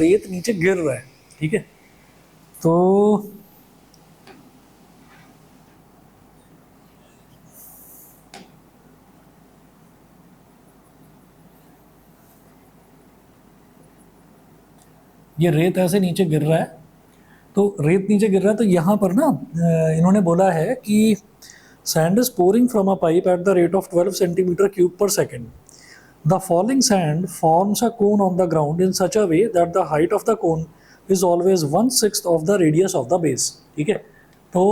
रेत नीचे गिर रहा है, ठीक है। तो ये रेत ऐसे नीचे गिर रहा है, तो रेत नीचे गिर रहा है, तो यहाँ पर ना इन्होंने बोला है कि sand is pouring from a pipe at the rate of 12 centimetre cube per second. The falling sand forms a cone on the ground in such a way that the height of the cone is always 1/6 of the radius of the base, ठीक है। तो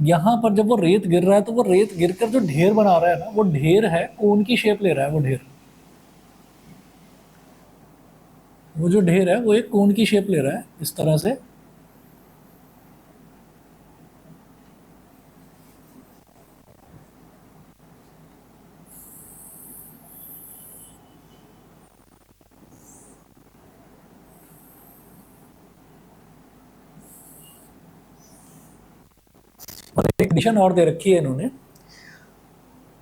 यहाँ पर जब वो रेत गिर रहा है, तो वो रेत गिरकर जो ढेर बना रहा है ना, वो ढेर है कोन की शेप ले रहा है। वो जो ढेर है वो एक कोन की शेप ले रहा है इस तरह से। और एक कंडीशन और दे रखी है इन्होंने,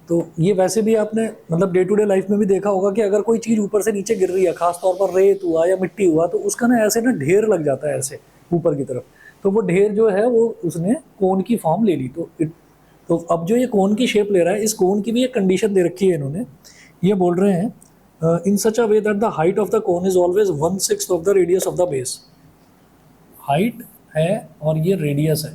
तो ये वैसे भी आपने मतलब डे टू डे लाइफ में भी देखा होगा कि अगर कोई चीज़ ऊपर से नीचे गिर रही है, खासतौर पर रेत हुआ या मिट्टी हुआ, तो उसका ना ऐसे ना ढेर लग जाता है ऐसे ऊपर की तरफ। तो वो ढेर जो है वो उसने कोन की फॉर्म ले ली। तो अब जो ये कोन की शेप ले रहा है, इस कोन की भी एक कंडीशन दे रखी है इन्होंने। ये बोल रहे हैं in such a way that the height of the cone is always 1/6 of the radius of the base. Height है और ये रेडियस है,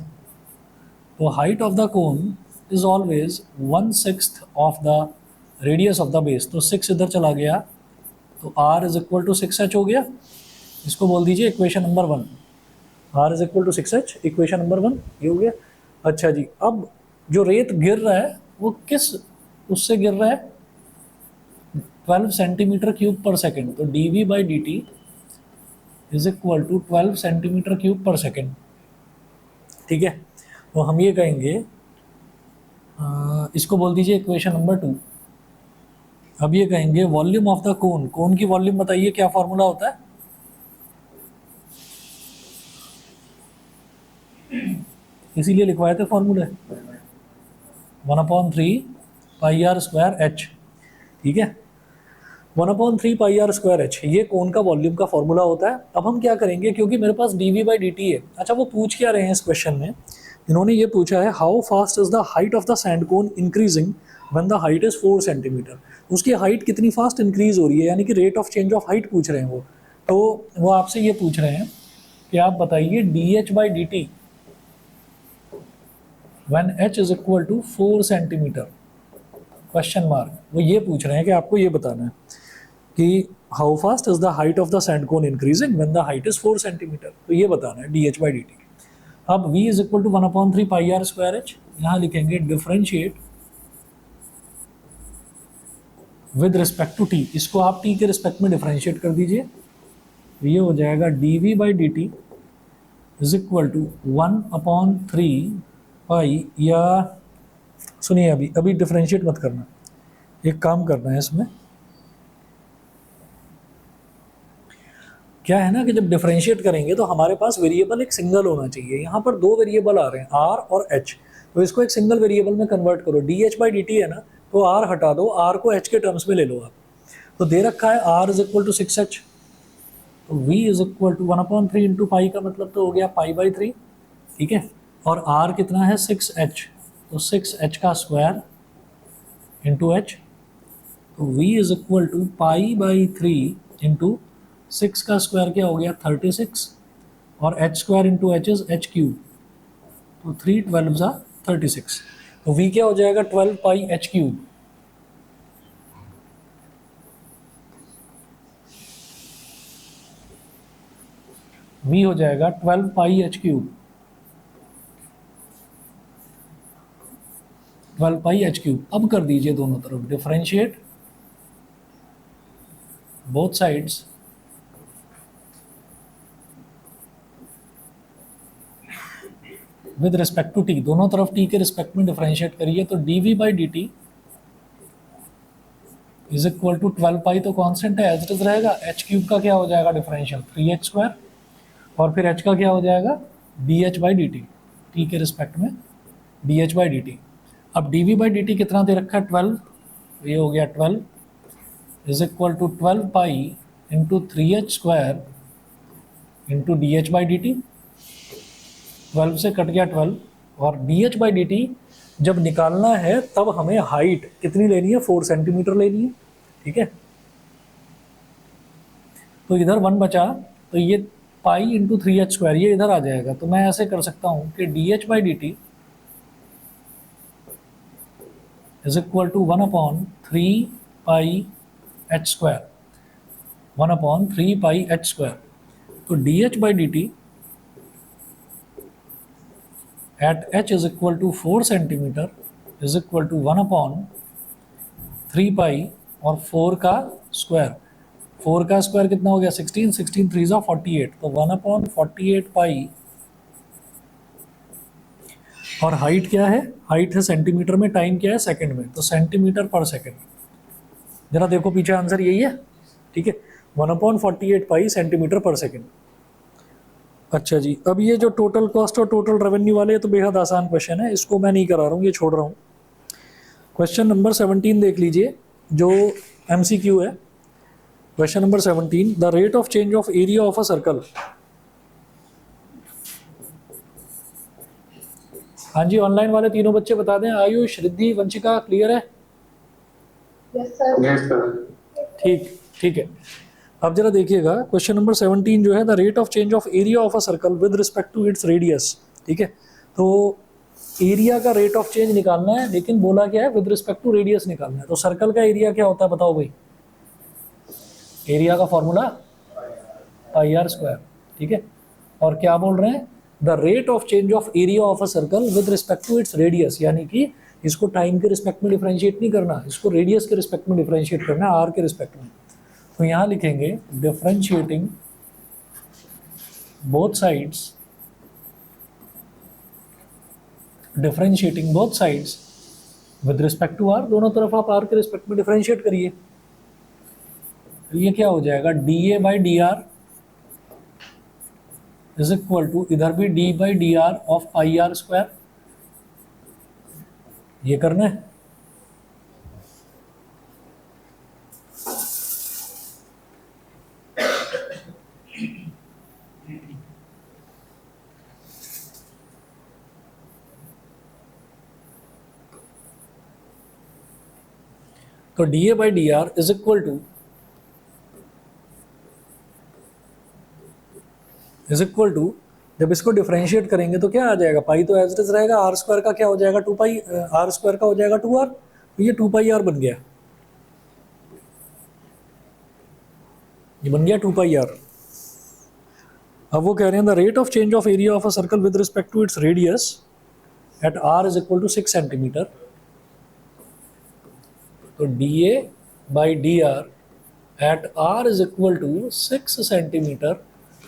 तो height of the cone is always 1/6 of the radius of the base. तो 6 इधर चला गया, तो r is equal to 6h हो गया। इसको बोल दीजिए equation number 1। r is equal to 6h, equation number 1 ये हो गया। अच्छा जी, अब जो रेत गिर रहा है वो किस उससे गिर रहा है, 12 सेंटीमीटर क्यूब पर सेकेंड। तो dv by dt is equal to 12 centimetre cube per second, ठीक है। तो हम ये कहेंगे, इसको बोल दीजिए इक्वेशन नंबर 2। अब ये कहेंगे वॉल्यूम ऑफ द कोन, कोन की वॉल्यूम बताइए क्या फॉर्मूला होता है। इसीलिए लिखवाए थे फॉर्मूले, 1/3 पाई आर स्क्वायर एच, ठीक है। 1/3 पाई आर स्क्वायर एच, ये कोन का वॉल्यूम का फॉर्मूला होता है। अब हम क्या करेंगे, क्योंकि मेरे पास D V by D T है। अच्छा, वो पूछ क्या रहे हैं इस क्वेश्चन में, इन्होंने ये पूछा है how fast is the height of the sand cone increasing when the height is 4 centimetre. उसकी हाइट कितनी फास्ट इंक्रीज हो रही है, यानी कि rate of change of height पूछ रहे हैं वो। तो वो आपसे ये पूछ रहे हैं कि आप बताइए d H by D t when h is equal to 4 centimetre, question mark. वो ये पूछ रहे हैं कि आपको ये बताना है कि how fast is the height of the sand cone increasing when the height is 4 centimetre. तो ये बताना है d H by D t. अब v is equal to 1/3 pi r square h, यहाँ लिखेंगे differentiate with respect to t। इसको आप t के रिस्पेक्ट में डिफरेंशिएट कर दीजिए, ये हो जाएगा dv by D T is equal to 1/3 pi, या सुनिए अभी अभी डिफरेंशिएट मत करना, एक काम करना है इसमें। क्या है ना कि जब डिफरेंशिएट करेंगे तो हमारे पास वेरिएबल एक सिंगल होना चाहिए। यहाँ पर दो वेरिएबल आ रहे हैं r और h, तो इसको एक सिंगल वेरिएबल में कन्वर्ट करो। D H by D T है ना, तो r हटा दो, r को h के टर्म्स में ले लो आप। तो दे रखा है r is equal to 6h, तो v is equal to 1/3 into pi का मतलब तो हो गया पाई/3, ठीक है। और r कितना है 6h, तो 6h का स्क्वायर इंटू h, तो v इज इक्वल टू पाई/3 इंटू 6 का स्क्वायर क्या हो गया 36, और h square into H is h cube, तो 3 12 36। तो v क्या हो जाएगा 12 पाई h क्यूब। v हो जाएगा 12 pi h cube, 12 pi h cube. अब कर दीजिए दोनों तरफ differentiate both sides with respect to t, दोनों तरफ t के रिस्पेक्ट में डिफरेंशिएट करिए। तो dv by D T is equal to 12 pi तो कांस्टेंट है, एज इट इज रहेगा। h क्यूब का क्या हो जाएगा डिफरेंशियल 3h स्क्वायर, और फिर h का क्या हो जाएगा dh by D t, t के रिस्पेक्ट में dh बाई डी टी। अब dv बाई डी टी कितना दे रखा है 12, ये हो गया 12 is equal to 12 pi into 3h square into d H by D t, 12 से कट गया 12, और d H by D t जब निकालना है तब हमें हाइट कितनी लेनी है, 4 सेंटीमीटर लेनी है, ठीक है। तो इधर 1 बचा, तो ये पाई इंटू 3h² ये इधर आ जाएगा। तो मैं ऐसे कर सकता हूँ कि D H by D T is equal to 1/3πh², 1/3πh²। तो D H by D T at h is equal to 4 centimetre is equal to 1/3π और 4 का स्क्वायर, 4 का स्क्वायर कितना हो गया 16, 16 3 ज़ा 48, तो 1/48π। और हाइट क्या है, हाइट है सेंटीमीटर में, टाइम क्या है सेकंड में, तो सेंटीमीटर पर सेकंड। जरा देखो पीछे आंसर यही है, ठीक है, 1/48π सेंटीमीटर पर सेकंड। अच्छा जी, अब ये जो टोटल कॉस्ट और टोटल रेवेन्यू वाले तो बेहद आसान क्वेश्चन है, इसको मैं नहीं करा रहा हूँ, ये छोड़ रहा हूँ। क्वेश्चन नंबर 17 देख लीजिए, जो MCQ है। Question number 17, the rate of change of area of a circle. हाँ जी, ऑनलाइन वाले तीनों बच्चे बता दें, आयुष, रिद्धि, वंशिका, क्लियर है? Yes sir. ठीक, ठीक है। अब जरा देखिएगा क्वेश्चन नंबर 17 जो है, the rate of change of area of a circle with respect to its radius, ठीक है। तो एरिया का रेट ऑफ चेंज निकालना है, लेकिन बोला क्या है, विद रिस्पेक्ट टू रेडियस निकालना है। तो सर्कल का एरिया क्या होता है बताओ भाई, एरिया का फॉर्मूला πr², ठीक है। और क्या बोल रहे हैं, the rate of change of area of a circle with respect to its radius, यानी कि इसको टाइम के रिस्पेक्ट में डिफरेंशिएट नहीं करना, इसको रेडियस के रिस्पेक्ट में डिफरेंशिएट करना है, आर के रिस्पेक्ट में। तो यहाँ लिखेंगे differentiating both sides, differentiating both sides with respect to r, दोनों तरफ आप आर के रिस्पेक्ट में डिफरेंशिएट करिए। ये क्या हो जाएगा, d A by d r is equal to, इधर भी d by d r of πr², ये करना है। तो d A by d r is equal to, जब इसको डिफरेंशिएट करेंगे तो क्या आ जाएगा, पाई तो एज इट इज रहेगा, r² का क्या हो जाएगा 2π, r² का हो जाएगा 2r, तो ये 2πr बन गया, ये बन गया 2πr। अब वो कह रहे हैं the rate of change of area of a circle with respect to its radius at r is equal to 6 centimetre. तो d A by d r at r is equal to 6 centimetre.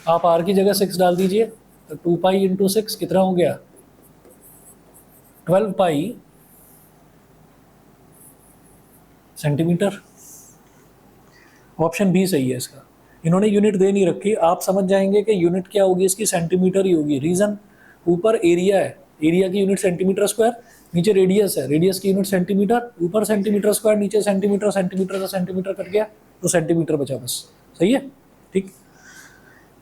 आप r की जगह 6 डाल दीजिए, तो 2π into 6 कितना हो गया, 12π सेंटीमीटर। ऑप्शन बी सही है इसका। इन्होंने यूनिट दे नहीं रखी, आप समझ जाएंगे कि यूनिट क्या होगी इसकी, सेंटीमीटर ही होगी। रीजन, ऊपर एरिया है, एरिया की यूनिट सेंटीमीटर स्क्वायर, नीचे रेडियस है, रेडियस की यूनिट सेंटीमीटर, ऊपर सेंटीमीटर स्क्वायर, नीचे सेंटीमीटर, सेंटीमीटर से सेंटीमीटर कट गया तो सेंटीमीटर बचा बस, सही है, ठीक।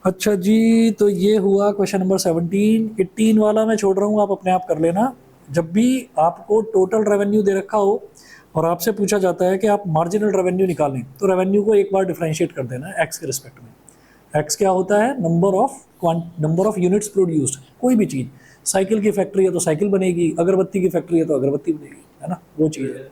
अच्छा जी, तो ये हुआ क्वेश्चन नंबर 17। 18 वाला मैं छोड़ रहा हूँ, आप अपने आप कर लेना। जब भी आपको टोटल रेवेन्यू दे रखा हो और आपसे पूछा जाता है कि आप मार्जिनल रेवेन्यू निकालें, तो रेवेन्यू को एक बार डिफरेंशिएट कर देना है एक्स के रिस्पेक्ट में। एक्स क्या होता है, नंबर ऑफ यूनिट्स प्रोड्यूस्ड, कोई भी चीज़, साइकिल की फैक्ट्री है तो साइकिल बनेगी, अगरबत्ती की फैक्ट्री है तो अगरबत्ती बनेगी, है ना, वो चीज़ है।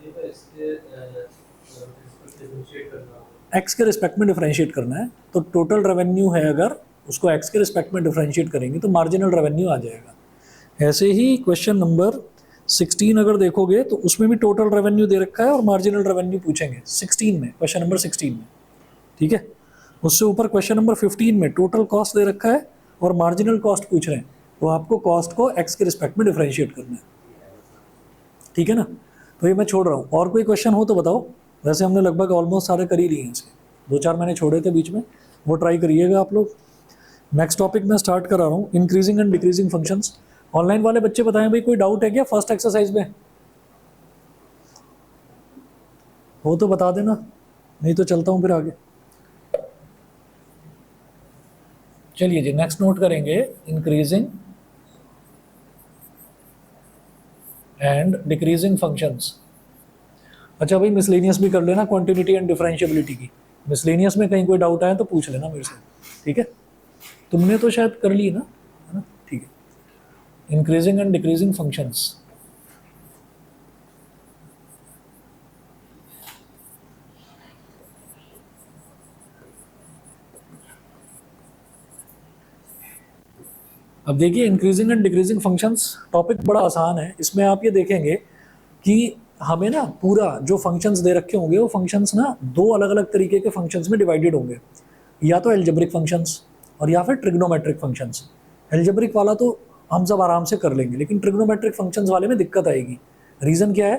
एक्स के रिस्पेक्ट में डिफरेंशिएट करना है, तो टोटल रेवेन्यू है, अगर उसको एक्स के रिस्पेक्ट में डिफरेंशिएट करेंगे तो मार्जिनल रेवेन्यू आ जाएगा। ऐसे ही क्वेश्चन नंबर 16 अगर देखोगे तो उसमें भी टोटल रेवेन्यू दे रखा है और मार्जिनल रेवेन्यू पूछेंगे 16 में, क्वेश्चन नंबर 16 में, ठीक है। उससे ऊपर क्वेश्चन नंबर 15 में टोटल कॉस्ट दे रखा है और मार्जिनल कॉस्ट पूछ रहे हैं, तो आपको कॉस्ट को एक्स के रिस्पेक्ट में डिफरेंशिएट करना है, ठीक है ना। तो ये मैं छोड़ रहा हूँ, और कोई क्वेश्चन हो तो बताओ। वैसे हमने लगभग ऑलमोस्ट सारे कर ही लिए हैं इसके, 2-4 मैंने छोड़े थे बीच में, वो ट्राई करिएगा आप लोग। नेक्स्ट टॉपिक मैं स्टार्ट कर रहा हूँ, increasing and decreasing functions. Online वाले बच्चे बताएं भाई, कोई डाउट है क्या फर्स्ट एक्सरसाइज में? हो तो बता देना, नहीं तो चलता हूँ फिर आगे। चलिए जी नेक्स्ट नोट करेंगे इंक्रीजिंग एंड डिक्रीजिंग फंक्शंस। अच्छा भाई मिसलेनियस भी कर लेना, क्वांटिटी एंड डिफरेंशिएबिलिटी की। मिसलेनियस में कहीं कोई डाउट आया तो पूछ लेना मेरे से, ठीक है। तुमने तो शायद कर ली ना, है ना, ठीक है। Increasing and decreasing functions. अब देखिए increasing and decreasing functions topic बड़ा आसान है। इसमें आप ये देखेंगे कि हमें ना पूरा जो फंक्शंस दे रखे होंगे वो फंक्शंस ना दो अलग अलग तरीके के फंक्शंस में डिवाइडेड होंगे, या तो एल्जेब्रिक फंक्शंस और या फिर ट्रिग्नोमेट्रिक फंक्शंस। एल्जेब्रिक वाला तो हम सब आराम से कर लेंगे, लेकिन ट्रिग्नोमेट्रिक फंक्शंस वाले में दिक्कत आएगी। रीज़न क्या है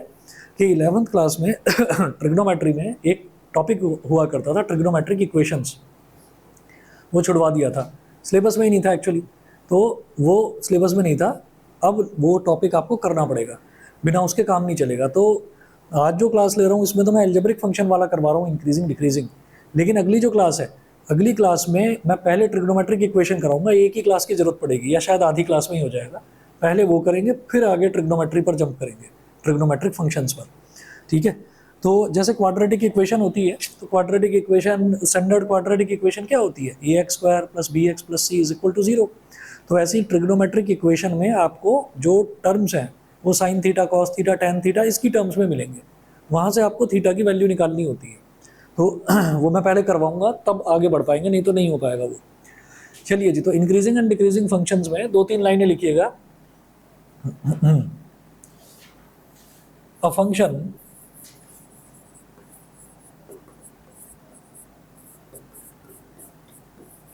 कि 11th क्लास में ट्रिग्नोमेट्री में एक टॉपिक हुआ करता था ट्रिग्नोमेट्रिक इक्वेशंस, वो छुड़वा दिया था, सिलेबस में ही नहीं था एक्चुअली, तो वो सिलेबस में नहीं था। अब वो टॉपिक आपको करना पड़ेगा, बिना उसके काम नहीं चलेगा। तो आज जो क्लास ले रहा हूँ इसमें तो मैं एल्जेब्रिक फंक्शन वाला करवा रहा हूँ, इंक्रीजिंग डिक्रीजिंग। लेकिन अगली जो क्लास है, अगली क्लास में मैं पहले ट्रिग्नोमेट्रिक इक्वेशन कराऊंगा, एक ही क्लास की जरूरत पड़ेगी या शायद आधी क्लास में ही हो जाएगा। पहले वो करेंगे, फिर आगे ट्रिग्नोमेट्री पर जंप करेंगे, ट्रिग्नोमेट्रिक फंक्शंस पर, ठीक है। तो जैसे क्वाड्रेटिक इक्वेशन होती है, तो quadratic equation, standard quadratic equation क्या होती है, a x square plus b x plus c is equal to 0। तो ऐसी ट्रिग्नोमेट्रिक इक्वेशन में आपको जो टर्म्स हैं वो sine theta, cos theta, tan theta, इसकी टर्म्स में मिलेंगे। वहाँ से आपको थीटा की वैल्यू निकालनी होती है। तो वो मैं पहले करवाऊंगा, तब आगे बढ़ पाएंगे, नहीं तो नहीं हो पाएगा वो। चलिए जी, तो इंक्रीजिंग एंड डिक्रीजिंग फंक्शंस में 2-3 लाइनें लिखिएगा। A function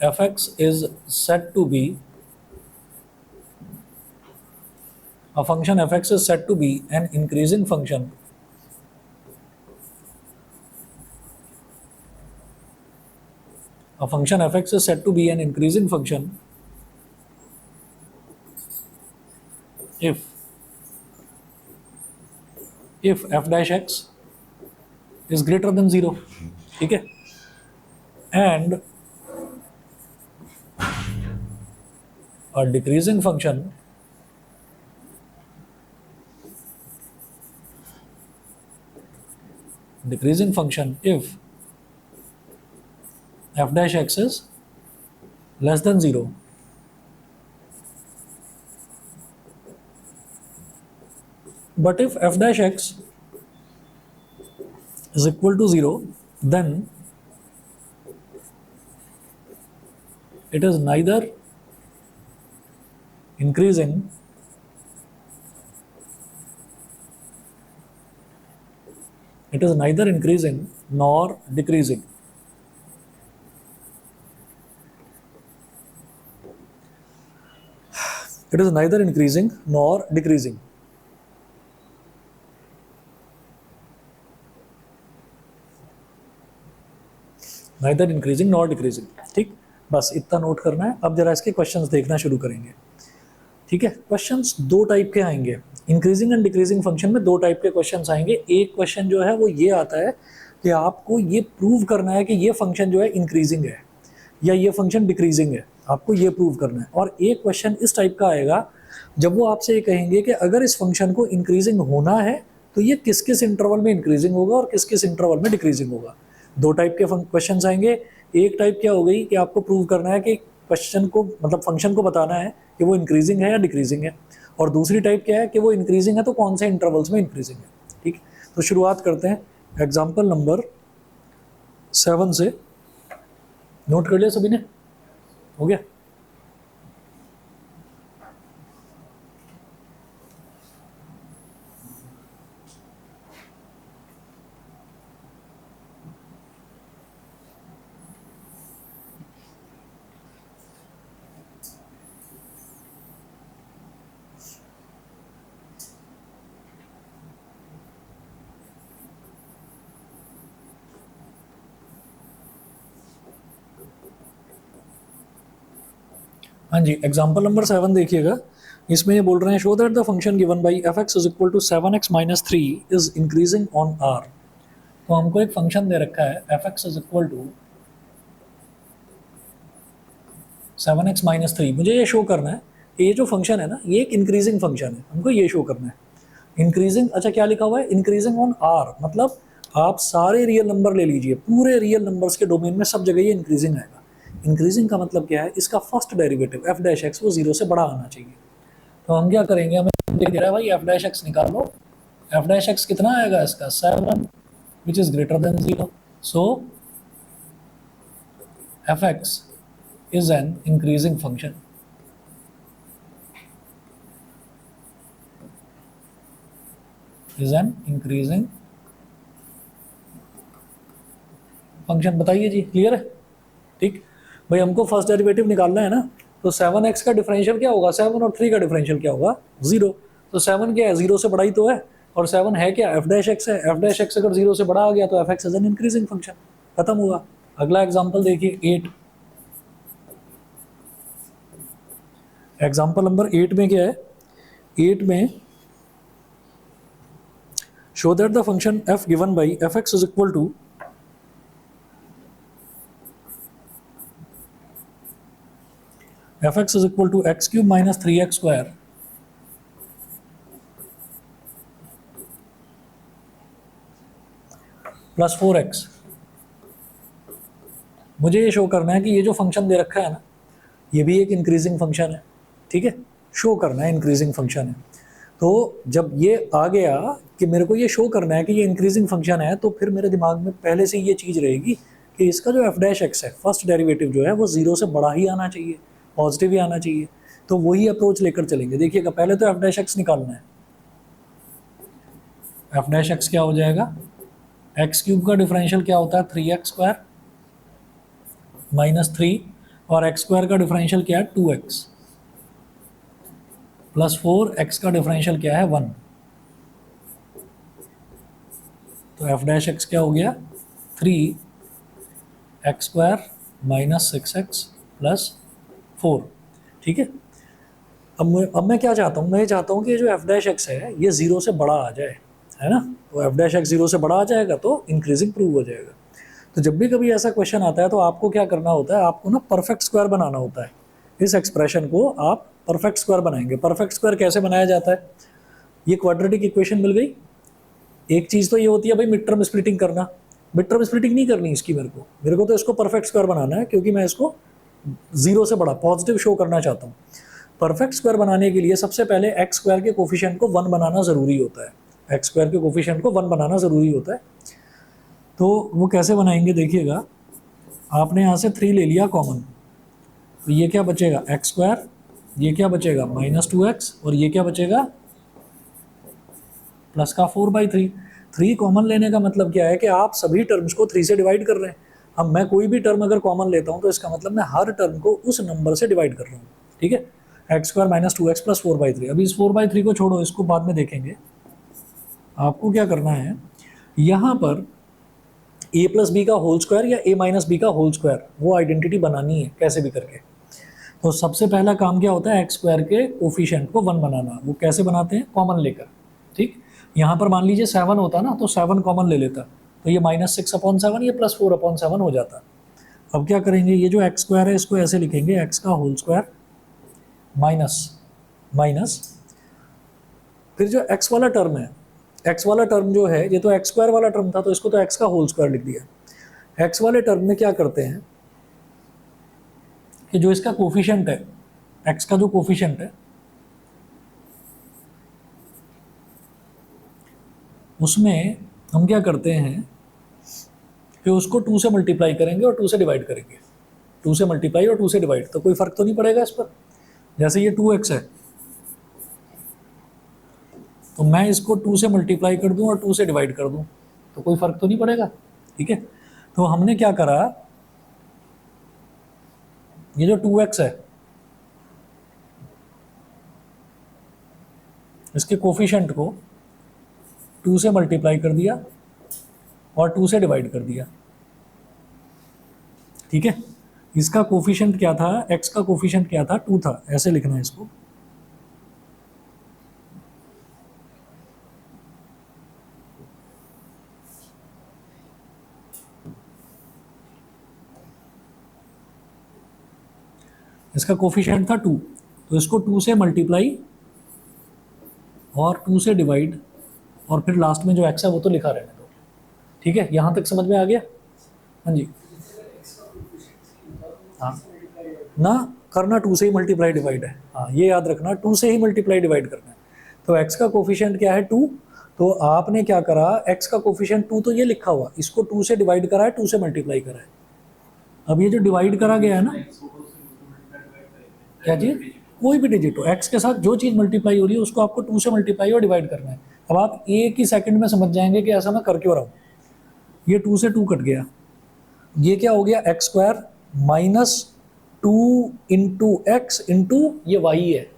fx is said to be, a function fx is said to be an increasing function a function fx is said to be an increasing function if f dash x is greater than 0, ठीक है, and a decreasing function if f dash x is less than 0. But if f dash x is equal to 0, then it is neither increasing nor decreasing. It is neither increasing nor decreasing. Neither increasing nor decreasing, ठीक, बस इतना note करना है। अब जरा इसके questions देखना शुरू करेंगे, ठीक है। क्वेश्चंस दो टाइप के आएंगे। इंक्रीजिंग एंड डिक्रीजिंग फंक्शन में दो टाइप के क्वेश्चंस आएंगे। एक क्वेश्चन जो है वो ये आता है कि आपको ये प्रूव करना है कि ये फंक्शन जो है इंक्रीजिंग है या ये फंक्शन डिक्रीजिंग है, आपको ये प्रूव करना है। और एक क्वेश्चन इस टाइप का आएगा जब वो आपसे ये कहेंगे कि अगर इस फंक्शन को इंक्रीजिंग होना है तो ये किस किस इंटरवल में इंक्रीजिंग होगा और किस किस इंटरवल में डिक्रीजिंग होगा। दो टाइप के क्वेश्चंस आएंगे। एक टाइप क्या हो गई कि आपको प्रूव करना है कि क्वेश्चन को, मतलब फंक्शन को बताना है कि वो इंक्रीजिंग है या डिक्रीजिंग है। और दूसरी टाइप क्या है कि वो इंक्रीजिंग है तो कौन से इंटरवल्स में इंक्रीजिंग है, ठीक। तो शुरुआत करते हैं एग्जाम्पल नंबर 7 से। नोट कर लिया सभी ने, हो गया। हाँ जी, एग्जाम्पल नंबर 7 देखिएगा। इसमें ये बोल रहे हैं show that the function given by f x is equal to 7x minus 3 is increasing on r. तो हमको एक फंक्शन दे रखा है f x is equal to 7x minus 3, मुझे ये शो करना है कि ये जो फंक्शन है ना ये एक इंक्रीजिंग फंक्शन है, हमको ये शो करना है इंक्रीजिंग। अच्छा क्या लिखा हुआ है, इंक्रीजिंग ऑन आर, मतलब आप सारे रियल नंबर ले लीजिए, पूरे रियल नंबर्स के डोमेन में सब जगह ये इंक्रीजिंग आएगा। इंक्रीजिंग का मतलब क्या है, इसका first derivative F dash x वो जीरो से बड़ा आना चाहिए। तो हम क्या करेंगे, हमें दे रहा है भाई एफ डैश एक्स निकाल लो, एफ डैश एक्स कितना आएगा इसका 7 which is greater than 0, so F x is an increasing function. Is an increasing function. बताइए जी, क्लियर है? ठीक भाई, हमको फर्स्ट डेरिवेटिव निकालना है ना, तो 7x का डिफरेंशियल क्या होगा, 7 और 3 का डिफरेंशियल क्या होगा 0। तो 7 क्या है, 0 से बड़ा ही तो है, और 7 है क्या, एफ डैश एक्स है। एफ डैश एक्स अगर 0 से बड़ा आ गया तो f x is an increasing function, खत्म हुआ। अगला एग्जाम्पल देखिए 8, एग्जाम्पल नंबर 8 में क्या है, 8 में show that the function f given by f x is equal to f x is equal to x cube minus 3x square plus 4x। मुझे ये शो करना है कि ये जो फंक्शन दे रखा है ना ये भी एक इंक्रीजिंग फंक्शन है, ठीक है, शो करना है इंक्रीजिंग फंक्शन है। तो जब ये आ गया कि मेरे को ये शो करना है कि ये इंक्रीजिंग फंक्शन है, तो फिर मेरे दिमाग में पहले से ये चीज़ रहेगी कि इसका जो एफ डैश एक्स है फर्स्ट डेरिवेटिव जो है वो 0 से बड़ा ही आना चाहिए, पॉजिटिव ही आना चाहिए। तो वही अप्रोच लेकर चलेंगे। देखिएगा, पहले तो एफ डैश एक्स निकालना है। एफ डैश एक्स क्या हो जाएगा, एक्स क्यूब का डिफरेंशियल क्या होता है 3x स्क्वायर माइनस 3, और एक्स स्क्वायर का डिफरेंशियल क्या है 2x प्लस 4, एक्स का डिफरेंशियल क्या है 1। तो एफ डैश एक्स क्या हो गया 3x square minus 6x plus 4, ठीक है। अब मैं क्या चाहता हूँ, मैं ये चाहता हूँ कि जो एफ डैश एक्स है ये 0 से बड़ा आ जाए, है ना। तो एफ डैश एक्स 0 से बड़ा आ जाएगा तो इंक्रीजिंग प्रूव हो जाएगा। तो जब भी कभी ऐसा क्वेश्चन आता है तो आपको क्या करना होता है, आपको ना परफेक्ट स्क्वायर बनाना होता है। इस एक्सप्रेशन को आप परफेक्ट स्क्वायर बनाएंगे। परफेक्ट स्क्वायर कैसे बनाया जाता है, ये क्वाड्रेटिक इक्वेशन मिल गई। एक चीज़ तो ये होती है भाई मिड टर्म स्प्लिटिंग करना, मिड टर्म स्प्लिटिंग नहीं करनी इसकी, मेरे को तो इसको परफेक्ट स्क्वायर बनाना है, क्योंकि मैं इसको 0 से बड़ा पॉजिटिव शो करना चाहता हूँ। परफेक्ट स्क्वायर बनाने के लिए सबसे पहले एक्स स्क्वायर के कोफिशिएंट को 1 बनाना ज़रूरी होता है। एक्स स्क्वायर के कोफिशिएंट को 1 बनाना ज़रूरी होता है। तो वो कैसे बनाएंगे, देखिएगा, आपने यहाँ से 3 ले लिया कॉमन, तो ये क्या बचेगा एक्स स्क्वायर, ये क्या बचेगा -2x, और ये क्या बचेगा प्लस का 4/3। 3 कॉमन लेने का मतलब क्या है कि आप सभी टर्म्स को 3 से डिवाइड कर रहे हैं। अब मैं कोई भी टर्म अगर कॉमन लेता हूँ तो इसका मतलब मैं हर टर्म को उस नंबर से डिवाइड कर रहा हूँ, ठीक है। X square -2x plus 4/3। अभी इस 4/3 को छोड़ो, इसको बाद में देखेंगे। आपको क्या करना है, यहाँ पर a प्लस बी का होल स्क्वायर या a माइनस बी का होल स्क्वायर वो आइडेंटिटी बनानी है कैसे भी करके। तो सबसे पहला काम क्या होता है, एक्स स्क्वायर के कोफिशिएंट को 1 बनाना। वो कैसे बनाते हैं, कॉमन लेकर, ठीक। यहाँ पर मान लीजिए 7 होता ना, तो 7 कॉमन ले लेता, तो ये -6/7, ये +4/7 हो जाता। अब क्या करेंगे, ये जो एक्स स्क्वायर है इसको ऐसे लिखेंगे, एक्स का होल स्क्वायर माइनस माइनस, फिर जो एक्स वाला टर्म है, एक्स वाला टर्म जो है, ये तो एक्स स्क्वायर वाला टर्म था, तो इसको तो एक्स का होल स्क्वायर लिख दिया। एक्स वाले टर्म में क्या करते हैं कि जो इसका कोफिशिएंट है, एक्स का जो कोफिशिएंट है उसमें हम क्या करते हैं कि उसको 2 से मल्टीप्लाई करेंगे और 2 से डिवाइड करेंगे। 2 से मल्टीप्लाई और 2 से डिवाइड, तो कोई फर्क तो नहीं पड़ेगा इस पर। जैसे ये 2x है, तो मैं इसको 2 से मल्टीप्लाई कर दूं और 2 से डिवाइड कर दूं, तो कोई फर्क तो नहीं पड़ेगा, ठीक है। तो हमने क्या करा, ये जो 2x है इसके कोफिशिएंट को 2 से मल्टीप्लाई कर दिया और 2 से डिवाइड कर दिया, ठीक है। इसका कोफिशिएंट क्या था, x का कोफिशिएंट क्या था 2 था, ऐसे लिखना है इसको। इसका कोफिशिएंट था 2, तो इसको 2 से मल्टीप्लाई और 2 से डिवाइड और फिर लास्ट में जो x है वो तो लिखा रहने दो। ठीक है, यहाँ तक समझ में आ गया? हाँ जी, हाँ ना, करना 2 से ही मल्टीप्लाई डिवाइड है। हाँ, ये याद रखना, 2 से ही मल्टीप्लाई डिवाइड करना है। तो x का कोफिशिएंट क्या है? 2। तो आपने क्या करा, x का कोफिशिएंट 2 तो ये लिखा हुआ, इसको 2 से डिवाइड करा है, 2 से मल्टीप्लाई करा है। अब ये जो डिवाइड करा गया है ना, क्या चीज़? कोई भी डिजिट हो, x के साथ जो चीज़ मल्टीप्लाई हो रही है उसको आपको 2 से मल्टीप्लाई और डिवाइड करना है। अब आप एक ही सेकंड में समझ जाएंगे कि ऐसा मैं कर क्यों रहा हूँ। ये 2 से 2 कट गया, ये क्या हो गया? X square minus 2 into x into ये वाई है,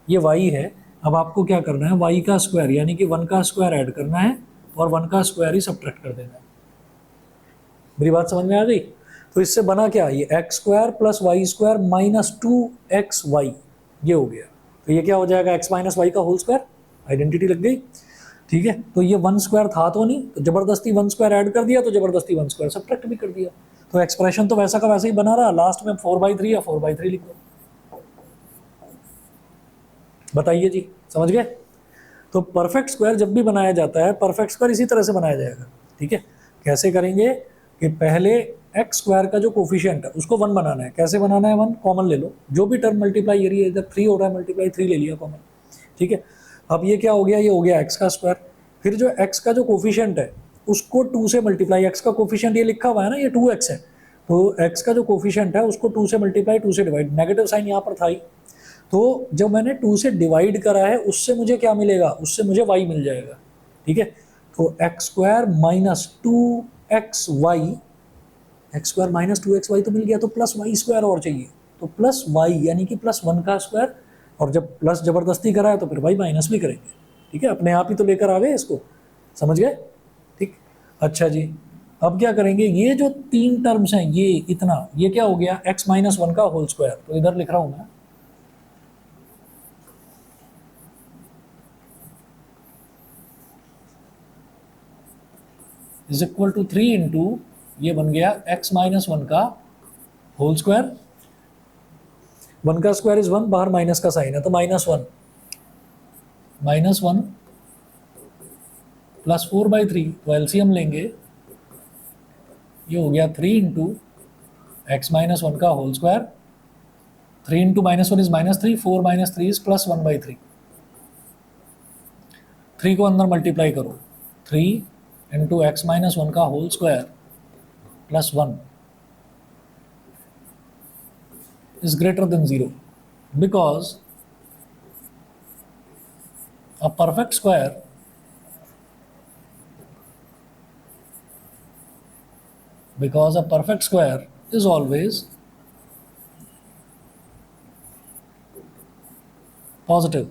ये वाई है। अब आपको क्या करना है? वाई का स्क्वायर यानी कि 1 का स्क्वायर ऐड करना है और 1 का स्क्वायर ही सब्ट्रैक्ट कर देना है। मेरी बात समझ में आ गई? तो इससे बना क्या? ये x square plus y square minus 2xy, ये हो गया। तो ये क्या हो जाएगा? एक्स माइनस वाई का होल स्क्वायर। आइडेंटिटी लग गई। ठीक है, तो ये 1 स्क्वायर था तो नहीं, तो जबरदस्ती 1 स्क्वायर ऐड कर दिया, तो जबरदस्ती 1 स्क्वायर सब्ट्रैक्ट भी कर दिया। तो एक्सप्रेशन तो वैसा का वैसा ही बना रहा, लास्ट में 4/3 या 4/3 लिख दो। बताइए जी, समझ गए? तो परफेक्ट स्क्वायर जब भी बनाया जाता है, परफेक्ट स्क्वायर इसी तरह से बनाया जाएगा। ठीक है, कैसे करेंगे कि पहले एक्स स्क्वायर का जो कोफिशिएंट है उसको 1 बनाना है। कैसे बनाना है? 1 कॉमन ले लो, जो भी टर्म मल्टीप्लाई ये रही है, इधर 3 हो रहा है मल्टीप्लाई, 3 ले लिया कॉमन। ठीक है, अब ये क्या हो गया? ये हो गया एक्स का स्क्वायर। फिर जो एक्स का जो कोफिशिएंट है उसको 2 से मल्टीप्लाई, एक्स का कोफिशिएंट ये लिखा हुआ है ना, ये 2x है, तो एक्स का जो कोफिशिएंट है उसको 2 से मल्टीप्लाई, 2 से डिवाइड, नेगेटिव साइन यहाँ पर था ही। तो जब मैंने 2 से डिवाइड करा है उससे मुझे क्या मिलेगा? उससे मुझे y मिल जाएगा। ठीक है, तो x square minus 2xy, x square minus 2xy तो मिल गया, तो प्लस वाई स्क्वायर और चाहिए, तो प्लस वाई यानी कि प्लस 1 का स्क्वायर, और जब प्लस जबरदस्ती करा है तो फिर y माइनस भी करेंगे। ठीक है, अपने आप ही तो लेकर आ गए इसको, समझ गए? ठीक, अच्छा जी, अब क्या करेंगे? ये जो 3 टर्म्स हैं, ये इतना, ये क्या हो गया? x माइनस 1 का होल स्क्वायर, तो इधर लिख रहा हूं मैं, इज इक्वल टू 3 इंटू, ये बन गया x माइनस 1 का होल स्क्वायर। 1 का स्क्वायर इज 1, बाहर माइनस का साइन है तो -1 प्लस 4/3, तो एलसीएम लेंगे, ये हो गया 3 इंटू एक्स माइनस 1 का whole square. 3 into -1 is -3, 4 - 3 is plus 1/3। 3 को अंदर मल्टीप्लाई करो, 3 इंटू एक्स माइनस 1 का whole square plus 1 is greater than 0 because a perfect square is always positive.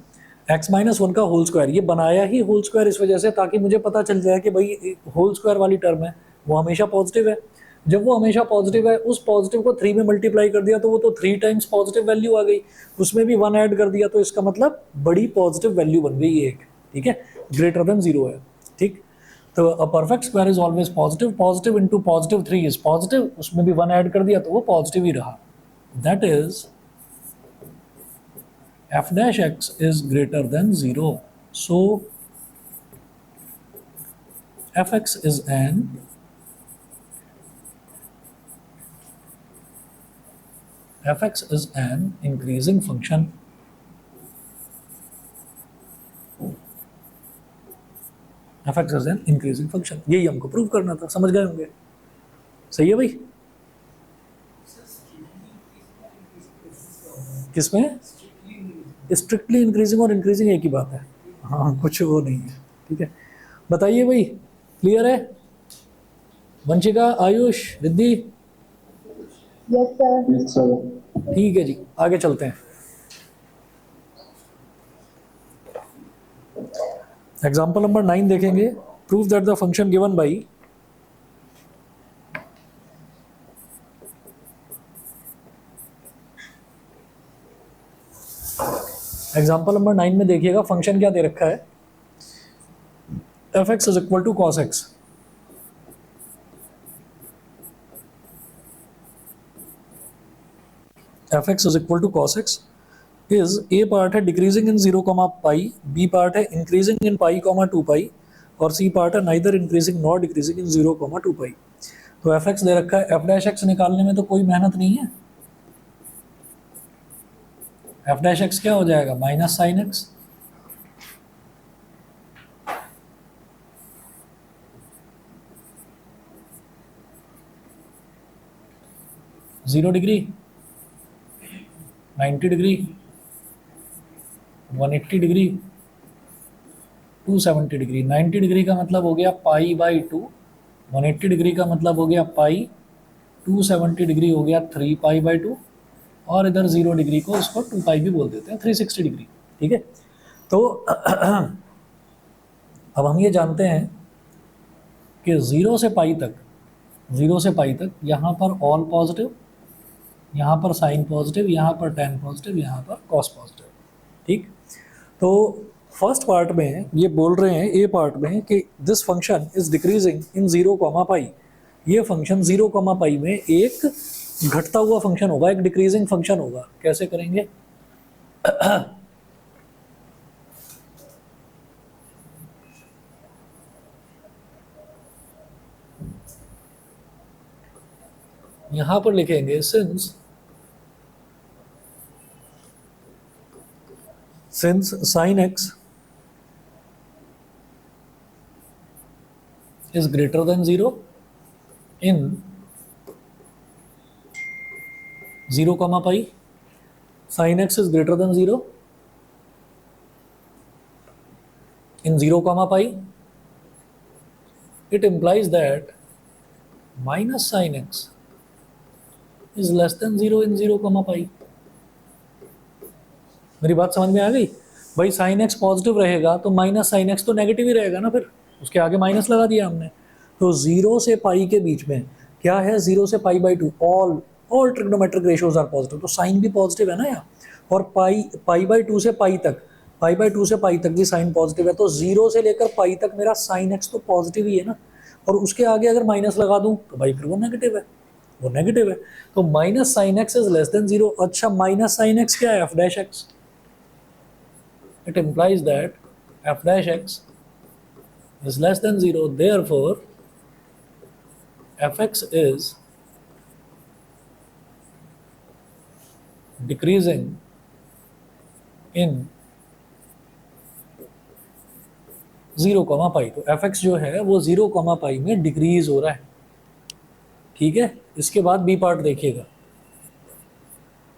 x minus 1 का होल स्क्वायर, ये बनाया ही होल स्क्वायर इस वजह से ताकि मुझे पता चल जाए कि भाई होल स्क्वायर वाली टर्म है वो हमेशा पॉजिटिव है। जब वो हमेशा पॉजिटिव है, उस पॉजिटिव को 3 में मल्टीप्लाई कर दिया तो वो तो 3 टाइम्स पॉजिटिव वैल्यू आ गई, उसमें भी 1 ऐड कर दिया तो इसका मतलब बड़ी पॉजिटिव वैल्यू बन गई एक। ठीक है, ग्रेटर देन 0 है। ठीक, तो a perfect square is always positive, positive into positive 3 is positive, उसमें भी 1 ऐड कर दिया तो वो पॉजिटिव ही रहा। That is f dash x is greater than 0. So fx is an increasing function. fx is an increasing function, यही हमको prove करना था, समझ गए होंगे? सही है भाई? किसमें? स्ट्रिक्टली इंक्रीजिंग और इंक्रीजिंग एक ही बात है, हाँ कुछ वो नहीं है। ठीक है, बताइए भाई, क्लियर है? वंशिका, आयुष, रिद्धि? Yes sir. ठीक है जी, आगे चलते हैं। एग्जाम्पल नंबर 9 देखेंगे। Prove that the function given by example number 9 में देखिएगा, फंक्शन क्या दे रखा है? f(x) is equal to cos x। F x is equal to cos x is a part है decreasing in 0 comma pi, b part है increasing in pi comma 2 pi, और c part है neither increasing not decreasing in 0 comma 2 pi. तो f x दे रखा है, F dash x निकालने में तो कोई मेहनत नहीं है। एफ डैश एक्स क्या हो जाएगा, minus sine x, zero degree, 90 degree, 180 degree, 270 degree. 90 degree का मतलब हो गया पाई बाई 2, 180 डिग्री का मतलब हो गया पाई, 270 डिग्री हो गया 3 पाई बाई 2, और इधर 0 डिग्री को इसको 2 पाई भी बोल देते हैं, 360 डिग्री। ठीक है, तो अब हम ये जानते हैं कि 0 से पाई तक, 0 से पाई तक यहाँ पर ऑल पॉजिटिव, यहाँ पर साइन पॉजिटिव, यहाँ पर टेन पॉजिटिव, यहाँ पर कॉस पॉजिटिव। ठीक, तो फर्स्ट पार्ट में ये बोल रहे हैं, ए पार्ट में, कि this function is decreasing in 0 comma pi. ये फंक्शन 0 कॉमा पाई में एक घटता हुआ फंक्शन होगा, एक डिक्रीजिंग फंक्शन होगा। कैसे करेंगे, यहां पर लिखेंगे since sin x is greater than 0 in 0 comma pi, sin x is greater than 0 in 0 comma pi, it implies that minus sin x is less than 0 in 0 comma pi। मेरी बात समझ में आ गई भाई? साइन एक्स पॉजिटिव रहेगा तो minus sine x तो negative ही रहेगा ना, फिर उसके आगे माइनस लगा दिया हमने। तो 0 से पाई के बीच में क्या है, 0 से pi by 2 all trigonometric ratios are positive, तो साइन भी पॉजिटिव है ना यहाँ। और पाई बाई 2 से पाई तक, पाई बाई 2 से पाई तक भी साइन पॉजिटिव है, तो 0 से लेकर पाई तक मेरा साइन एक्स तो पॉजिटिव ही है ना। और उसके आगे अगर माइनस लगा दूं तो भाई फिर वो नेगेटिव है, वो नेगेटिव है। तो minus sine x is less than 0। अच्छा, माइनस साइन एक्स क्या है, F dash x. It implies that f dash x is less than 0, therefore fx is decreasing in 0 comma पाई। तो fx जो है वो 0 कॉमा पाई में डिक्रीज हो रहा है। ठीक है, इसके बाद बी पार्ट देखिएगा।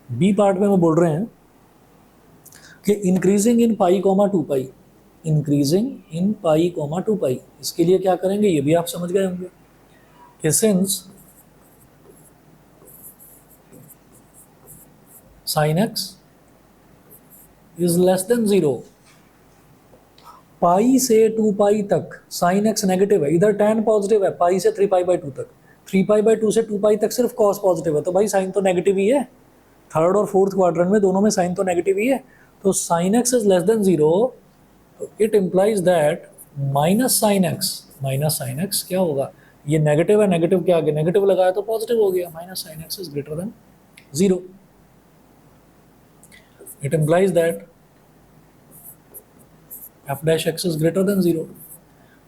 बी पार्ट में वो बोल रहे हैं कि increasing in pi comma 2 pi, increasing in pi comma 2 पाई। इसके लिए क्या करेंगे ये भी आप समझ गए होंगे कि since sine x is less than 0, पाई से 2 पाई तक साइन एक्स नेगेटिव है, इधर tan पॉजिटिव है, पाई से 3 पाई बाई 2 तक, 3 पाई बाई 2 से 2 पाई तक सिर्फ cos पॉजिटिव है, तो भाई साइन तो नेगेटिव ही है। थर्ड और फोर्थ क्वाड्रेंट में दोनों में साइन तो नेगेटिव ही है। तो sine x is less than 0, it implies that minus sine x क्या होगा, ये नेगेटिव है, नेगेटिव के आगे नेगेटिव लगाया तो पॉजिटिव हो गया, minus sine x is greater than 0। It implies that F dash x is greater than 0।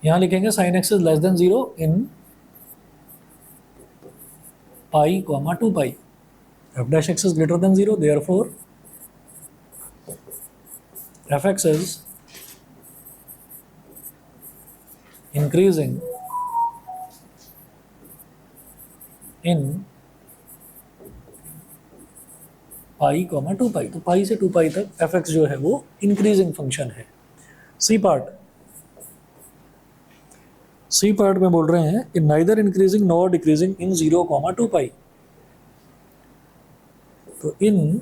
यहां लिखेंगे sine x is less than 0 in pi comma 2 pi, F dash x is greater than 0, therefore fx is increasing in pi comma 2 pi. तो पाई से 2 पाई तक fx जो है वो increasing function है। C part में बोल रहे हैं कि neither increasing nor decreasing in 0 comma 2 pi. तो इन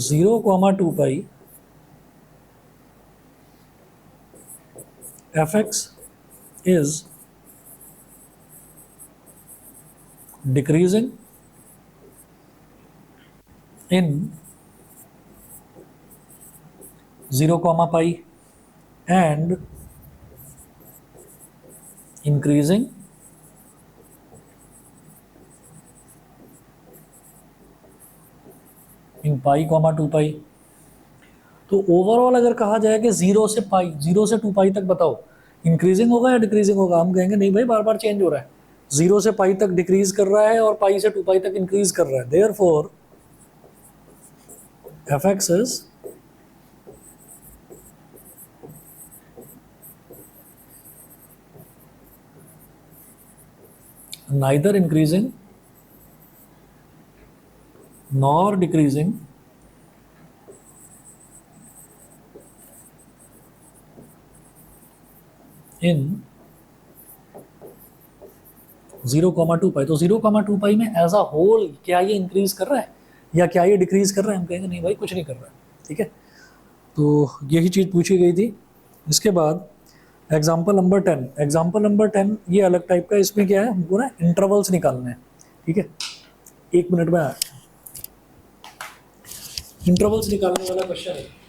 0 comma 2 pi fx is decreasing in 0 comma pi and increasing in pi comma 2 pi. तो ओवरऑल अगर कहा जाए कि 0 से पाई, 0 से 2 पाई तक बताओ इंक्रीजिंग होगा या डिक्रीजिंग होगा, हम कहेंगे नहीं भाई बार बार चेंज हो रहा है, 0 से पाई तक डिक्रीज कर रहा है और पाई से 2 पाई तक इंक्रीज कर रहा है। Therefore F x is neither increasing nor decreasing in 0,2 पाई। तो 0,2 पाई में एज अ होल क्या ये इंक्रीज कर रहा है या क्या ये डिक्रीज कर रहा है, हम कहेंगे नहीं भाई कुछ नहीं कर रहा है। ठीक है, तो यही चीज़ पूछी गई थी। इसके बाद एग्जाम्पल नंबर 10, एग्जाम्पल नंबर 10 ये अलग टाइप का, इसमें क्या है हमको ना इंटरवल्स निकालने हैं। ठीक है, 1 मिनट में आया, इंटरवल्स निकालने वाला क्वेश्चन है।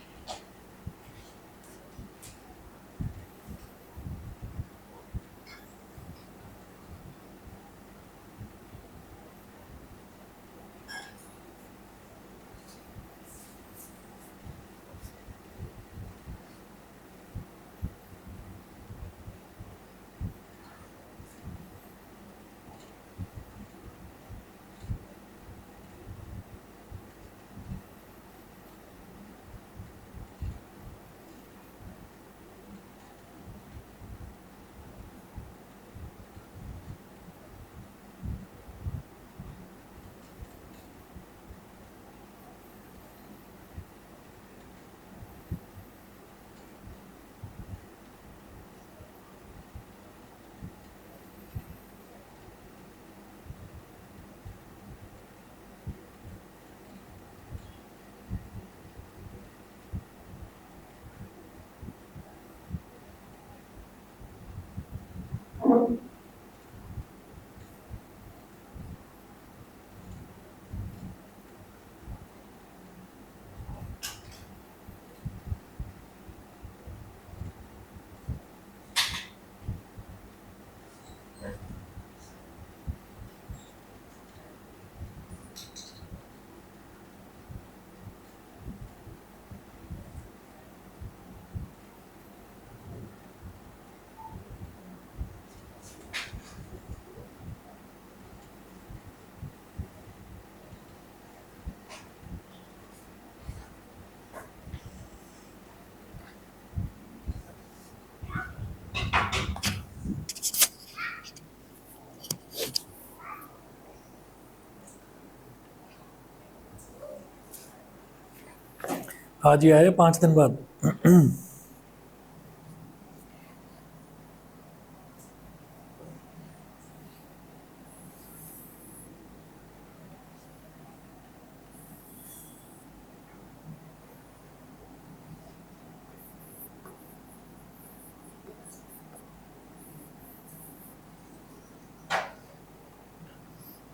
आज ही आए 5 दिन बाद।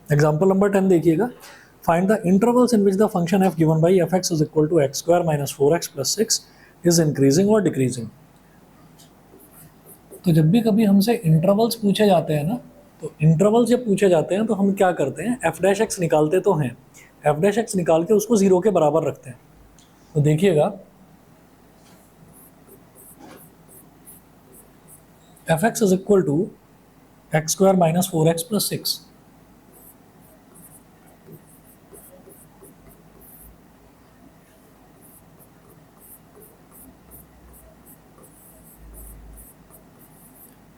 एग्जाम्पल नंबर 10 देखिएगा, find the intervals in which the function f given by f x is equal to x square minus 4x plus 6 is increasing और डिक्रीजिंग। तो जब भी कभी हमसे इंटरवल्स पूछे जाते हैं ना, तो इंटरवल्स जब पूछे जाते हैं तो हम क्या करते हैं, एफ डैश एक्स निकालते तो हैं, एफ डैश एक्स निकाल के उसको 0 के बराबर रखते हैं। तो देखिएगा f x is equal to x square minus 4x plus 6।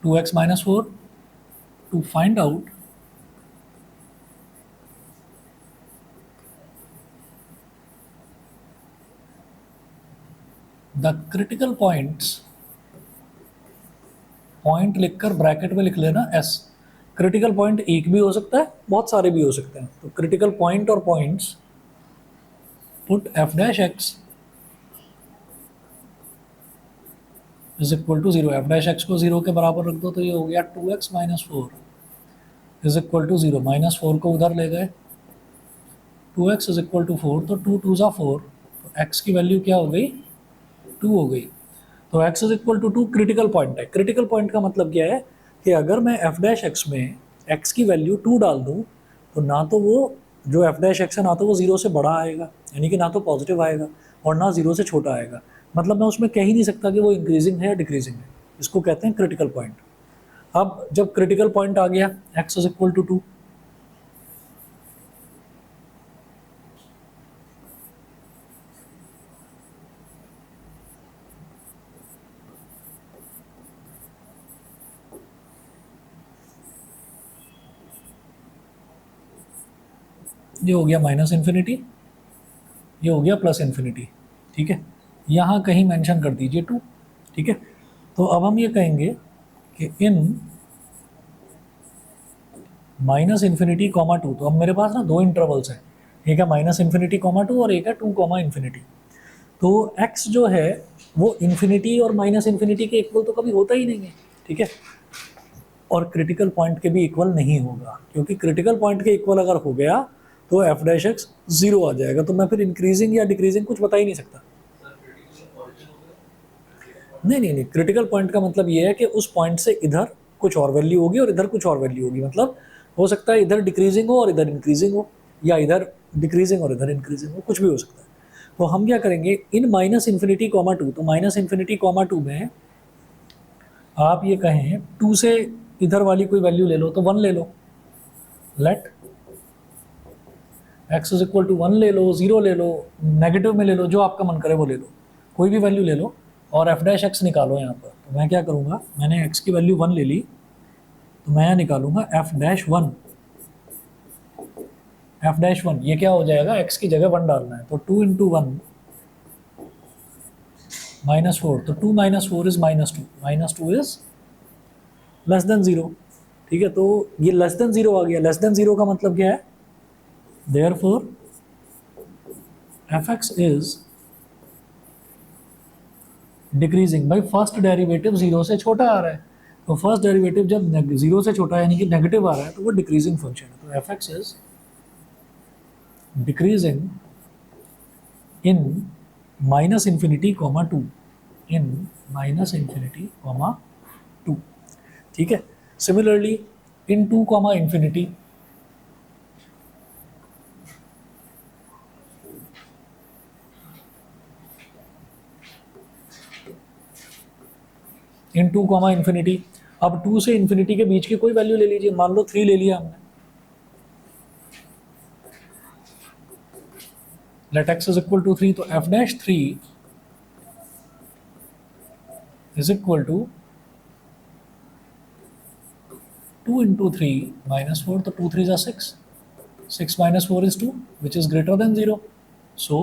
Two x minus 4 to find out the critical points, point लिखकर ब्रैकेट में लिख लेना एस। क्रिटिकल पॉइंट एक भी हो सकता है, बहुत सारे भी हो सकते हैं। तो क्रिटिकल पॉइंट और points put f dash x is equal to 0। F dash x को 0 के बराबर रख दो तो ये हो गया 2x minus 4 is equal to 0। Minus 4 को उधर ले गए, 2x इज इक्वल टू 4, तो 2 2 4, तो x की वैल्यू क्या हो गई, 2 हो गई। तो x is equal to 2 critical point है। क्रिटिकल पॉइंट का मतलब क्या है कि अगर मैं एफ डैश एक्स में x की वैल्यू 2 डाल दूँ तो ना तो वो जो एफ डैश एक्स है ना तो वो 0 से बड़ा आएगा, यानी कि ना तो पॉजिटिव आएगा और ना 0 से छोटा आएगा। मतलब मैं उसमें कह ही नहीं सकता कि वो इंक्रीजिंग है या डिक्रीजिंग है। इसको कहते हैं क्रिटिकल पॉइंट। अब जब क्रिटिकल पॉइंट आ गया x इज इक्वल टू 2, ये हो गया माइनस इन्फिनिटी, ये हो गया प्लस इन्फिनिटी, ठीक है। यहाँ कहीं मेंशन कर दीजिए 2, ठीक है। तो अब हम ये कहेंगे कि इन माइनस इन्फिनिटी कॉमा 2, तो अब मेरे पास ना दो इंटरवल्स हैं, एक है माइनस इन्फिनिटी कॉमा 2 और एक है 2 कॉमा इन्फिनिटी। तो x जो है वो इन्फिनिटी और माइनस इन्फिनिटी के इक्वल तो कभी होता ही नहीं है, ठीक है। और क्रिटिकल पॉइंट के भी इक्वल नहीं होगा, क्योंकि क्रिटिकल पॉइंट के इक्वल अगर हो गया तो एफ डैश एक्स 0 आ जाएगा। तो मैं फिर इंक्रीजिंग या डिक्रीजिंग कुछ बता ही नहीं सकता। नहीं, क्रिटिकल पॉइंट का मतलब ये है कि उस पॉइंट से इधर कुछ और वैल्यू होगी और इधर कुछ और वैल्यू होगी। मतलब हो सकता है इधर डिक्रीजिंग हो और इधर इंक्रीजिंग हो, या इधर डिक्रीजिंग और इधर इंक्रीजिंग हो, कुछ भी हो सकता है। तो हम क्या करेंगे, इन माइनस इन्फिनिटी कॉमा 2, तो माइनस इन्फिनिटी कॉमा 2 में आप ये कहें 2 से इधर वाली कोई वैल्यू ले लो, तो 1 ले लो, let x is equal to 1 ले लो, 0 ले लो, नेगेटिव में ले लो, जो आपका मन करे वो ले लो, कोई भी वैल्यू ले लो और एफ डैश एक्स निकालो यहाँ पर। तो मैं क्या करूँगा, मैंने x की वैल्यू 1 ले ली, तो मैं यहाँ निकालूंगा एफ डैश 1, एफ डैश 1, ये क्या हो जाएगा, x की जगह 1 डालना है, तो 2 इंटू 1 -4, तो 2 - 4 इज -2 इज लेस देन 0, ठीक है। तो ये लेस देन 0 आ गया। लेस देन 0 का मतलब क्या है, देयरफॉर fx इज डिक्रीजिंग। भाई फर्स्ट डेरिवेटिव 0 से छोटा आ रहा है, तो फर्स्ट डेरिवेटिव जब 0 से छोटा यानी कि नेगेटिव आ रहा है तो वो डिक्रीजिंग फंक्शन है। तो fx is decreasing in minus infinity comma 2, in minus infinity comma 2, ठीक है। Similarly in 2 comma infinity, in 2 comma infinity. अब 2 से इन्फिनिटी के बीच की कोई वैल्यू ले लीजिए, मान लो 3 ले लिया हमने, let x is equal to 3, तो f dash 3 is equal to 2 into 3 -4, तो 2 3 is 6, 6 - 4 is 2, which is greater than 0. So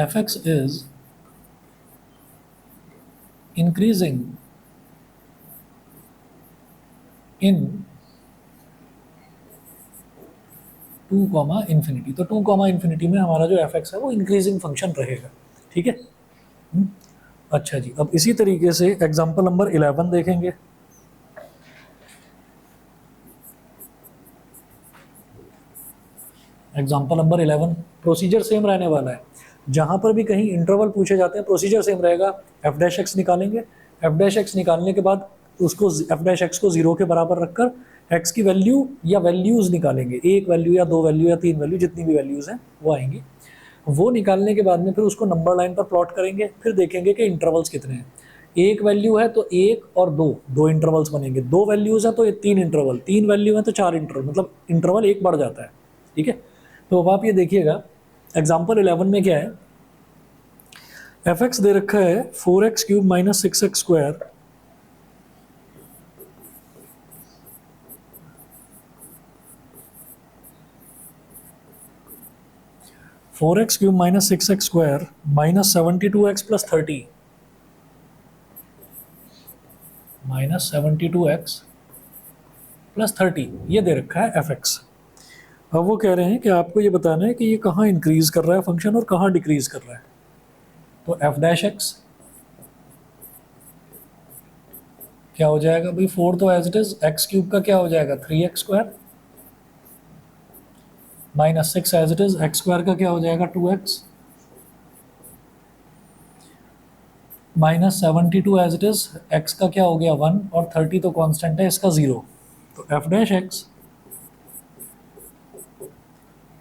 fx is increasing in 2 comma infinity. तो 2 कॉमा इन्फिनिटी में हमारा जो fx है वो इंक्रीजिंग फंक्शन रहेगा, ठीक है। अच्छा जी, अब इसी तरीके से एग्जाम्पल नंबर 11 देखेंगे। एग्जाम्पल नंबर 11, प्रोसीजर सेम रहने वाला है। जहाँ पर भी कहीं इंटरवल पूछे जाते हैं प्रोसीजर सेम रहेगा। एफ डैश एक्स निकालेंगे, एफ डैश एक्स निकालने के बाद उसको एफ डैश एक्स को 0 के बराबर रखकर एक्स की वैल्यू या वैल्यूज़ निकालेंगे, एक वैल्यू या दो वैल्यू या तीन वैल्यू, जितनी भी वैल्यूज़ हैं वो आएंगी। वो निकालने के बाद में फिर उसको नंबर लाइन पर प्लॉट करेंगे, फिर देखेंगे कि इंटरवल्स कितने हैं। एक वैल्यू है तो एक और दो इंटरवल्स बनेंगे, दो वैल्यूज़ हैं तो 3 इंटरवल, 3 वैल्यू हैं तो 4 इंटरवल, मतलब इंटरवल एक बढ़ जाता है, ठीक है। तो अब आप ये देखिएगा एग्जाम्पल 11 में क्या है, एफ एक्स दे रखा है 4x³ - 6x², 4x³ - 6x² -72x + 30, -72x + 30 ये दे रखा है एफ एक्स। अब वो कह रहे हैं कि आपको ये बताना है कि ये कहाँ इंक्रीज़ कर रहा है फंक्शन और कहाँ डिक्रीज़ कर रहा है। तो एफ डैश एक्स क्या हो जाएगा भाई, 4 तो एज इट इज, x³ का क्या हो जाएगा 3x² -6 as it is, x² का क्या हो जाएगा 2x -72 as it is, x का क्या हो गया 1 और 30 तो कांस्टेंट है इसका 0, तो एफ डैश एक्स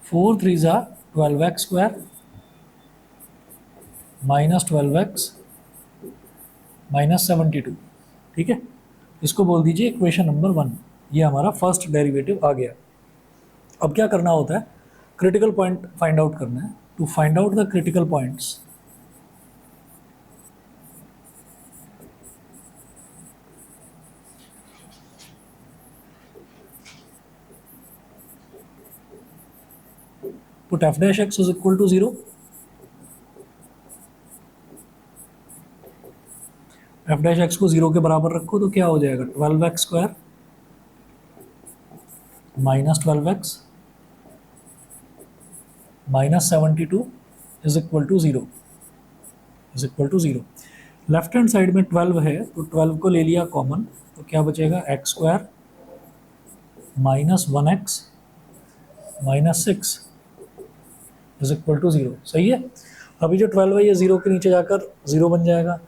4 3 ज़ा 12x square minus 12x minus 72, ठीक है। इसको बोल दीजिए इक्वेशन नंबर 1। ये हमारा फर्स्ट डेरिवेटिव आ गया। अब क्या करना होता है, क्रिटिकल पॉइंट फाइंड आउट करना है। To find out the critical points, put f dash x is equal to 0, f dash x को 0 के बराबर रखो तो क्या हो जाएगा, 12x square minus 12x minus 72 is equal to 0, is equal to 0। Left hand side में 12 है तो 12 को ले लिया कॉमन, तो क्या बचेगा, x square minus 1x minus 6 is equal to 0। सही है। अभी जो 12 है ये 0 के नीचे जाकर 0 बन जाएगा।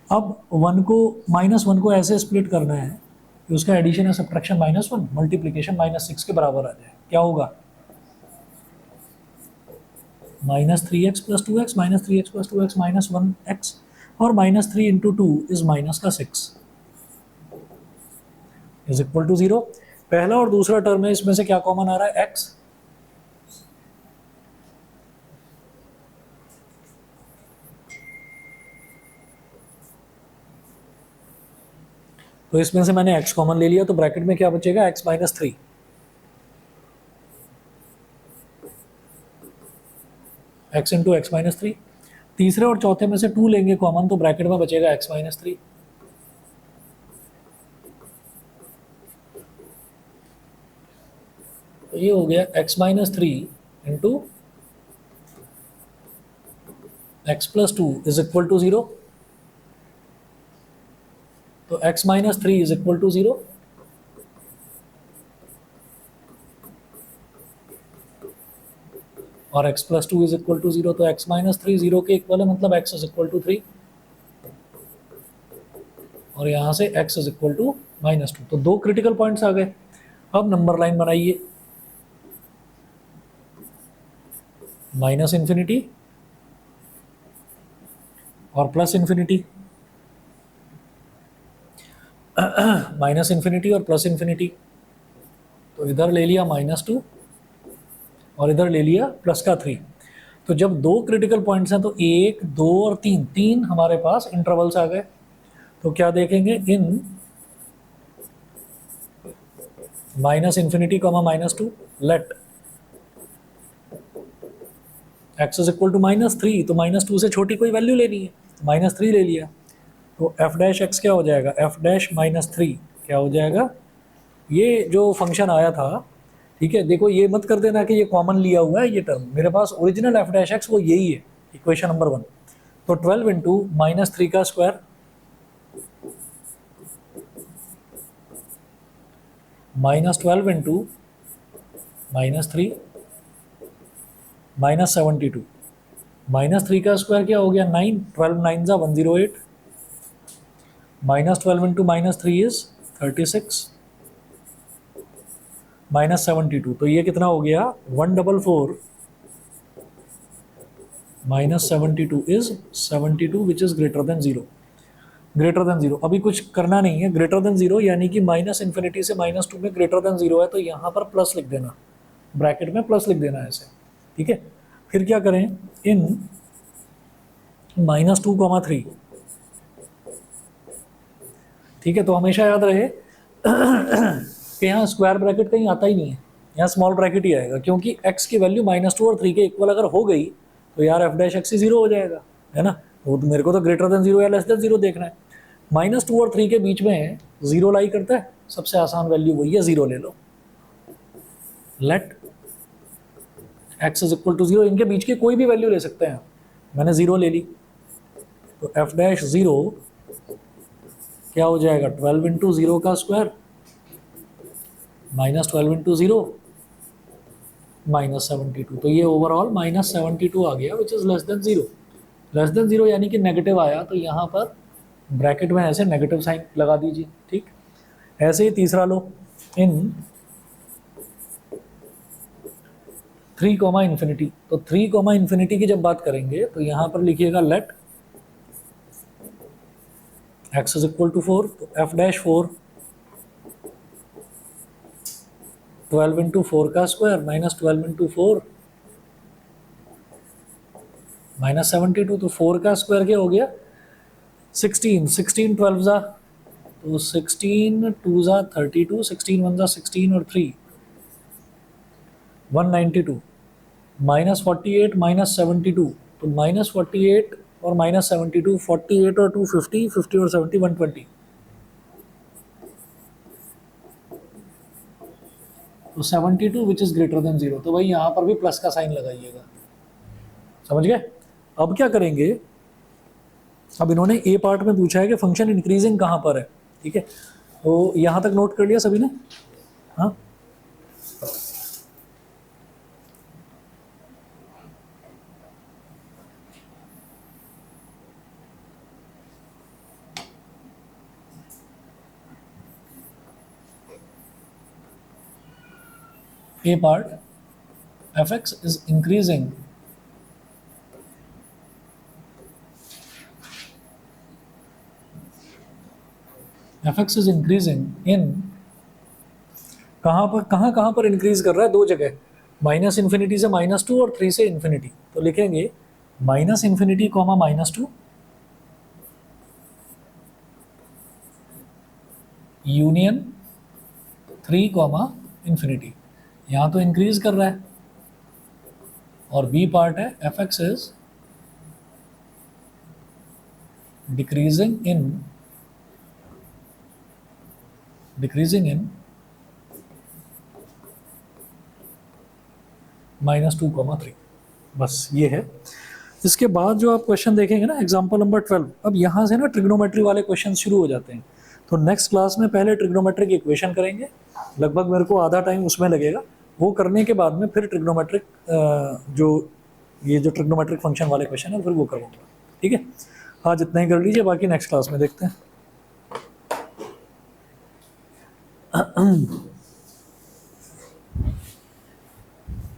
अब 1 को माइनस 1 को ऐसे स्प्लिट करना है कि उसका एडिशन है सब्ट्रैक्शन -1 मल्टीप्लिकेशन -6 के बराबर आ जाए। क्या होगा, -3x + 2x -3x + 2x -1x और -3 × 2 इज माइनस का 6 इज इक्वल टू 0। पहला और दूसरा टर्म है, इसमें से क्या कॉमन आ रहा है, x। तो इसमें से मैंने x कॉमन ले लिया तो ब्रैकेट में क्या बचेगा, x - 3, x × x - 3। तीसरे और चौथे में से 2 लेंगे कॉमन तो ब्रैकेट में बचेगा x - 3। तो ये हो गया x - 3 × x + 2 is equal to 0। तो x - 3 इज इक्वल टू 0 और x + 2 इज इक्वल टू 0। तो x - 3 0 के इक्वल है, मतलब x इज इक्वल टू 3 और यहाँ से x इज इक्वल टू -2। तो 2 क्रिटिकल पॉइंट्स आ गए। अब नंबर लाइन बनाइए, -∞ और +∞, -∞ और +∞। तो इधर ले लिया -2 और इधर ले लिया +3। तो जब 2 क्रिटिकल पॉइंट्स हैं तो 1 2 और 3 हमारे पास इंटरवल्स आ गए। तो क्या देखेंगे, in -∞, -2 let x is equal to -3। तो -2 से छोटी कोई वैल्यू लेनी है, -3 ले लिया। तो f डैश x क्या हो जाएगा, f डैश -3 क्या हो जाएगा, ये जो फंक्शन आया था, ठीक है। देखो ये मत कर देना कि ये कॉमन लिया हुआ है ये टर्म, मेरे पास ओरिजिनल f डैश x वो यही है, इक्वेशन नंबर 1। तो 12 × -3 का स्क्वायर -12 × -3 -72 -3 का स्क्वायर क्या हो गया, 9, 12 9 ज़ा 108 -12 × -3 इज 36 -72। तो ये कितना हो गया, 144 -72 is 72 which is greater than 0, greater than 0। अभी कुछ करना नहीं है, ग्रेटर देन 0 यानी कि -∞ से -2 में ग्रेटर देन 0 है तो यहाँ पर प्लस लिख देना, ब्रैकेट में प्लस लिख देना ऐसे, ठीक है। फिर क्या करें, इन -2, 3, ठीक है। तो हमेशा याद रहे कि यहाँ स्क्वायर ब्रैकेट कहीं आता ही नहीं है, यहाँ स्मॉल ब्रैकेट ही आएगा, क्योंकि x की वैल्यू -2 और 3 के इक्वल अगर हो गई तो यार f डैश x ही 0 हो जाएगा, है ना। वो तो मेरे को तो ग्रेटर देन 0 या लेस देन 0 देखना है। -2 और 3 के बीच में 0 लाई करता है, सबसे आसान वैल्यू वही है, 0 ले लो। Let x is equal to 0, इनके बीच की कोई भी वैल्यू ले सकते हैं, मैंने 0 ले ली। तो f डैश 0 क्या हो जाएगा, 12 × 0 का स्क्वायर -12 × 0 -72। तो ये ओवरऑल -72 आ गया which is less than 0। Less than 0 यानी कि नेगेटिव आया, तो यहाँ पर ब्रैकेट में ऐसे नेगेटिव साइन लगा दीजिए, ठीक। ऐसे ही तीसरा लो, इन 3 कॉमा इन्फिनिटी। तो 3 कॉमा इन्फिनिटी की जब बात करेंगे तो यहाँ पर लिखिएगा let x is equal to 4, तो f डैश 4 12 इंटू 4 का स्क्वायर माइनस 12 इंटू 4 माइनस 72, तो 4 का स्क्वायर क्या हो गया 16, 16 12 ज़ा, तो 16 2 ज़ा 32, 16 1 ज़ा 16 और 3 192, माइनस 48 माइनस 72, तो माइनस 48 और माइनस 72, 48 और 2 50, 50 और 70 120, तो 72 विच इज़ ग्रेटर देन 0। तो भाई यहाँ पर भी प्लस का साइन लगाइएगा, समझ गए। अब क्या करेंगे, अब इन्होंने ए पार्ट में पूछा है कि फंक्शन इंक्रीजिंग कहाँ पर है, ठीक है। तो यहाँ तक नोट कर लिया सभी ने, हाँ। A part fx is increasing in कहाँ पर इंक्रीज कर रहा है, दो जगह, माइनस इन्फिनिटी से -2 और 3 से इन्फिनिटी। तो लिखेंगे minus infinity comma -2 union 3 comma infinity. यहाँ तो इंक्रीज कर रहा है, और बी पार्ट है fx इज डिक्रीजिंग इन -2, 3। बस ये है। इसके बाद जो आप क्वेश्चन देखेंगे ना, एग्जाम्पल नंबर 12, अब यहाँ से ना ट्रिग्नोमेट्री वाले क्वेश्चन शुरू हो जाते हैं। तो नेक्स्ट क्लास में पहले ट्रिग्नोमेट्रिक इक्वेशन करेंगे, लगभग मेरे को आधा टाइम उसमें लगेगा। वो करने के बाद में फिर ट्रिग्नोमेट्रिक जो ट्रिग्नोमेट्रिक फंक्शन वाले क्वेश्चन है फिर वो करूँगा, ठीक है। आज इतना ही कर लीजिए, बाकी नेक्स्ट क्लास में देखते हैं।